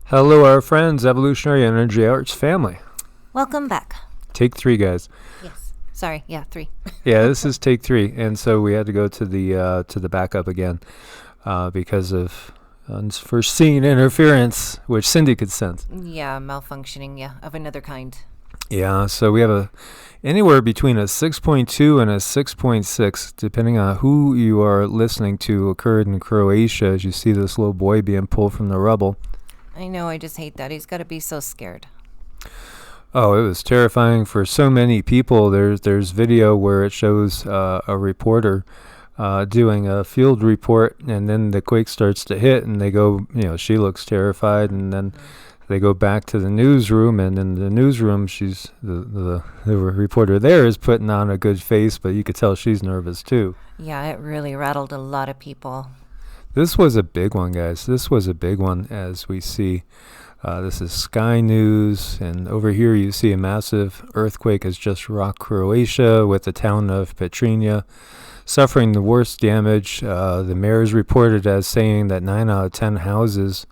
Hello, our friends, Evolutionary Energy Arts family. Welcome back. Take three, guys. Yes. Sorry. Yeah, three. Yeah, this is take three, and so we had to go to the backup again because of unforeseen interference, which Cindy could sense. Yeah, malfunctioning. Yeah, of another kind. Yeah, so we have anywhere between a 6.2 and a 6.6, depending on who you are listening to, occurred in Croatia. As you see this little boy being pulled from the rubble. I know. I just hate that. He's got to be so scared. Oh, it was terrifying for so many people. There's video where it shows a reporter doing a field report, and then the quake starts to hit, and they go, she looks terrified, and then they go back to the newsroom, and in the newsroom, she's the reporter there is putting on a good face, but you could tell she's nervous too. Yeah, it really rattled a lot of people. This was a big one, guys. This was a big one, as we see. This is Sky News, and over here you see a massive earthquake has just rocked Croatia, with the town of Petrinja suffering the worst damage. The mayor is reported as saying that 9 out of 10 houses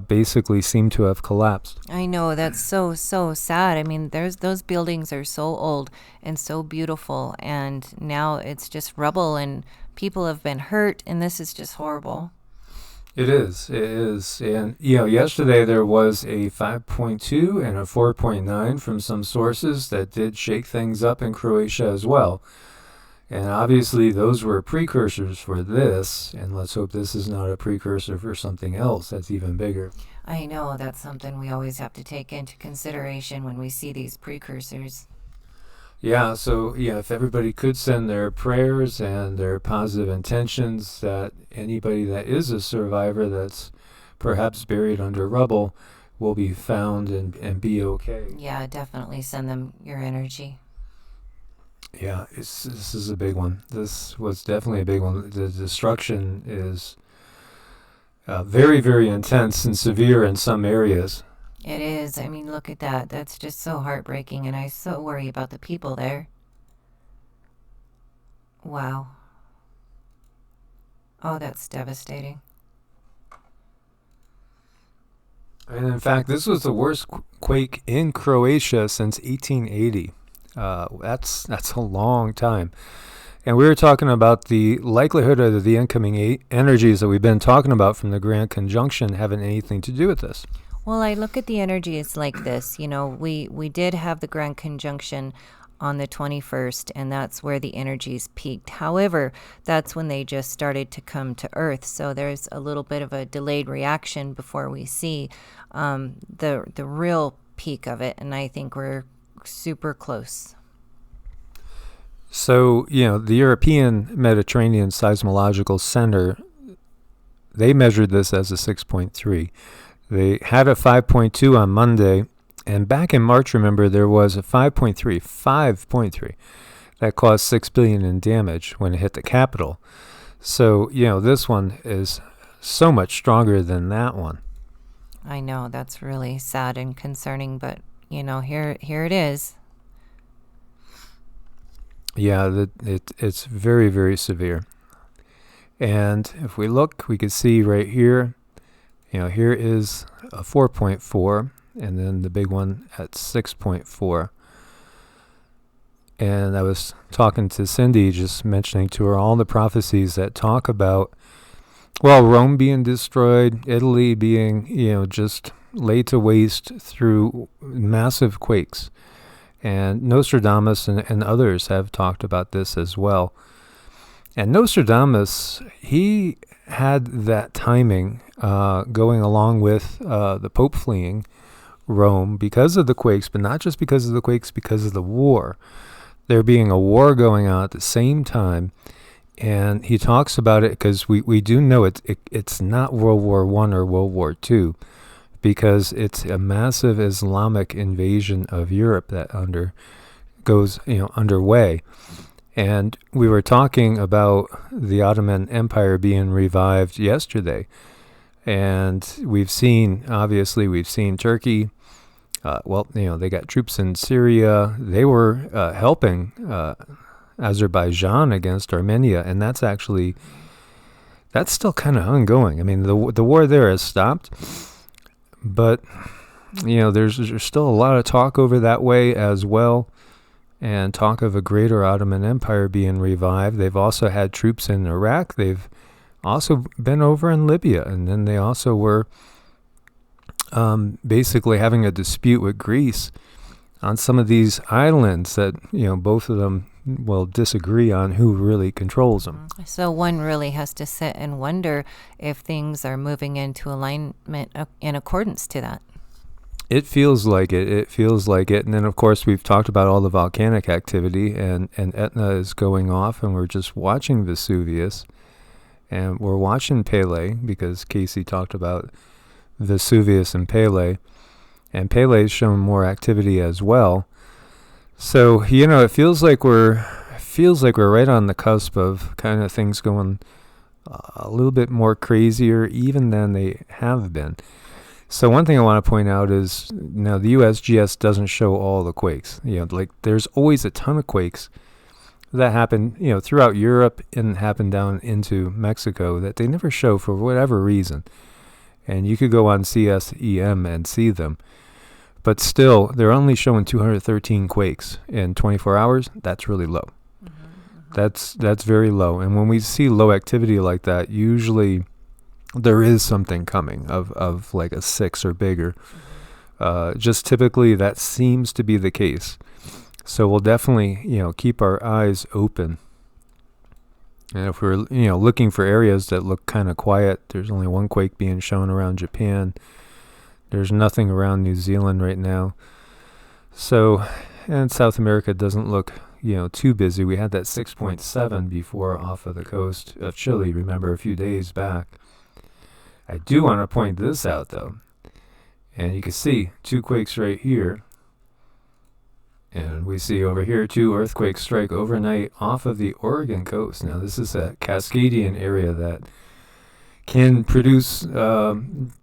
basically seem to have collapsed. I know. That's so sad. I mean, those buildings are so old and so beautiful, and now it's just rubble, and people have been hurt, and this is just horrible. It is. And, yesterday there was a 5.2 and a 4.9 from some sources that did shake things up in Croatia as well. And obviously those were precursors for this, and let's hope this is not a precursor for something else that's even bigger. I know. That's something we always have to take into consideration when we see these precursors. Yeah, so if everybody could send their prayers and their positive intentions that anybody that is a survivor that's perhaps buried under rubble will be found and be okay. Yeah, definitely send them your energy. Yeah, this is a big one. This was definitely a big one. The destruction is very, very intense and severe in some areas. It is. I mean, look at that. That's just so heartbreaking, and I so worry about the people there. Wow. Oh, that's devastating. And in fact, this was the worst quake in Croatia since 1880. That's a long time. And we were talking about the likelihood of the incoming energies that we've been talking about from the Grand Conjunction having anything to do with this. Well, I look at the energies like this. We did have the Grand Conjunction on the 21st, and that's where the energies peaked. However, that's when they just started to come to Earth. So there's a little bit of a delayed reaction before we see the real peak of it, and I think we're super close. So, the European Mediterranean Seismological Center, they measured this as a 6.3. They had a 5.2 on Monday, and back in March, remember, there was a 5.3 that caused $6 billion in damage when it hit the capital. So, this one is so much stronger than that one. I know, that's really sad and concerning, but, here it is. Yeah, it's very, very severe. And if we look, we can see right here, here is a 4.4, and then the big one at 6.4. And I was talking to Cindy, just mentioning to her all the prophecies that talk about, Rome being destroyed, Italy being, just laid to waste through massive quakes. And Nostradamus and others have talked about this as well. And Nostradamus, he had that timing going along with the Pope fleeing Rome because of the quakes, but not just because of the quakes, because of the war. There being a war going on at the same time. And he talks about it because we do know it's not World War I or World War II, because it's a massive Islamic invasion of Europe that goes underway. And we were talking about the Ottoman Empire being revived yesterday. And we've seen Turkey. They got troops in Syria. They were helping Azerbaijan against Armenia. And that's still kind of ongoing. I mean, the war there has stopped. But, there's still a lot of talk over that way as well, and talk of a greater Ottoman Empire being revived. They've also had troops in Iraq. They've also been over in Libya, and then they also were basically having a dispute with Greece on some of these islands that, both of them will disagree on who really controls them. So one really has to sit and wonder if things are moving into alignment in accordance to that. It feels like it. It feels like it. And then, of course, we've talked about all the volcanic activity, and Etna is going off, and we're just watching Vesuvius, and we're watching Pele, because Casey talked about Vesuvius and Pele's shown more activity as well. So, it feels like we're right on the cusp of kind of things going a little bit more crazier even than they have been. So one thing I want to point out is now the USGS doesn't show all the quakes. There's always a ton of quakes that happen, throughout Europe and happen down into Mexico that they never show for whatever reason. And you could go on CSEM and see them. But still, they're only showing 213 quakes in 24 hours. That's really low. Mm-hmm. That's very low. And when we see low activity like that, usually there is something coming of like a 6 or bigger. Just typically that seems to be the case. So we'll definitely, keep our eyes open. And if we're, looking for areas that look kind of quiet, there's only one quake being shown around Japan. There's nothing around New Zealand right now. So, and South America doesn't look, too busy. We had that 6.7 before off of the coast of Chile, remember, a few days back. I do want to point this out, though. And you can see 2 quakes right here. And we see over here 2 earthquakes strike overnight off of the Oregon coast. Now, this is a Cascadian area that can produce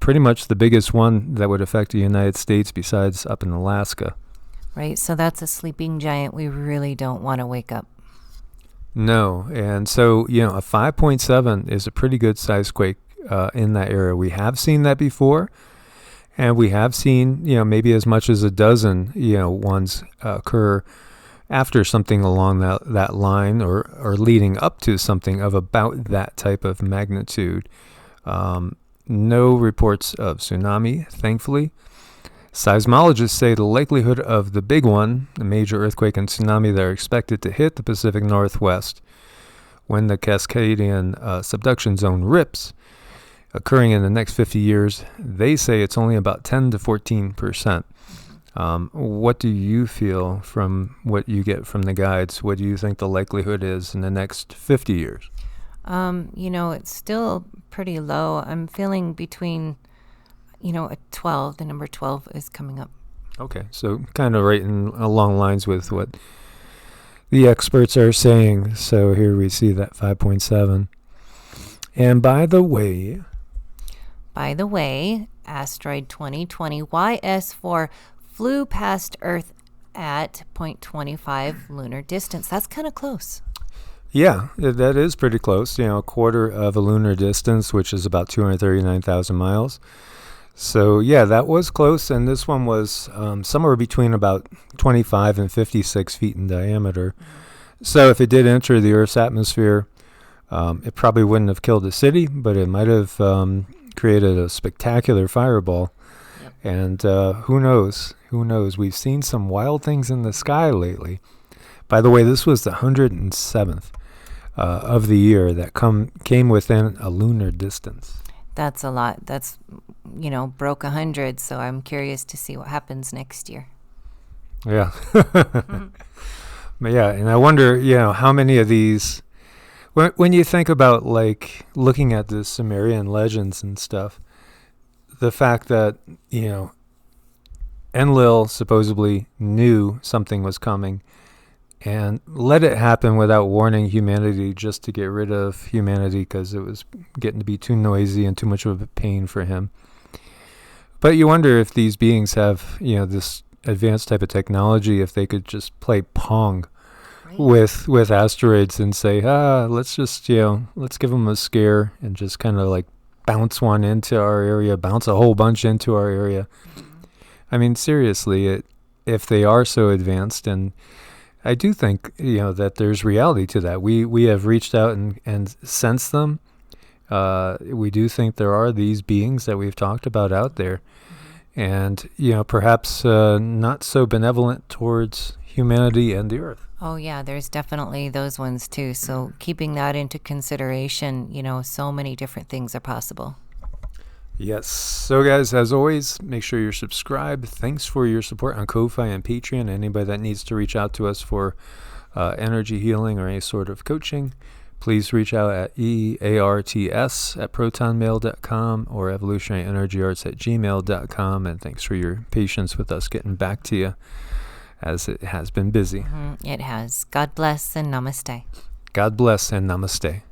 pretty much the biggest one that would affect the United States besides up in Alaska. Right, so that's a sleeping giant we really don't want to wake up. No, and so, a 5.7 is a pretty good size quake in that area. We have seen that before, and we have seen, maybe as much as a dozen, ones occur after something along that line or leading up to something of about that type of magnitude. No reports of tsunami, thankfully. Seismologists say the likelihood of the big one, a major earthquake and tsunami that are expected to hit the Pacific Northwest when the Cascadian subduction zone rips, occurring in the next 50 years, they say it's only about 10 to 14%. What do you feel from what you get from the guides? What do you think the likelihood is in the next 50 years? It's still pretty low. I'm feeling between, a 12. The number 12 is coming up. Okay, so kind of right along lines with what the experts are saying. So here we see that 5.7. And by the way, asteroid 2020 YS4 flew past Earth at 0.25 lunar distance. That's kind of close. Yeah, that is pretty close. A quarter of a lunar distance, which is about 239,000 miles. So, yeah, that was close. And this one was somewhere between about 25 and 56 feet in diameter. Mm-hmm. So if it did enter the Earth's atmosphere, it probably wouldn't have killed the city, but it might have created a spectacular fireball. Yep. And who knows? We've seen some wild things in the sky lately. By the way, this was the 107th of the year that came within a lunar distance. That's a lot. That's, broke 100, so I'm curious to see what happens next year. Yeah. But yeah, and I wonder, how many of these, when you think about, like, looking at the Sumerian legends and stuff, the fact that, Enlil supposedly knew something was coming and let it happen without warning humanity, just to get rid of humanity because it was getting to be too noisy and too much of a pain for him. But you wonder if these beings have, this advanced type of technology, if they could just play Pong with asteroids and say, let's just, let's give them a scare and just kind of like bounce one into our area, bounce a whole bunch into our area. I mean, seriously, if they are so advanced, and I do think, that there's reality to that. We have reached out and sensed them. We do think there are these beings that we've talked about out there. And, perhaps not so benevolent towards humanity and the earth. Oh, yeah, there's definitely those ones too. So keeping that into consideration, so many different things are possible. Yes. So, guys, as always, make sure you're subscribed. Thanks for your support on Ko-Fi and Patreon. Anybody that needs to reach out to us for energy healing or any sort of coaching, please reach out at earts@protonmail.com or evolutionaryenergyarts@gmail.com. And thanks for your patience with us getting back to you, as it has been busy. It has. God bless and namaste. God bless and namaste.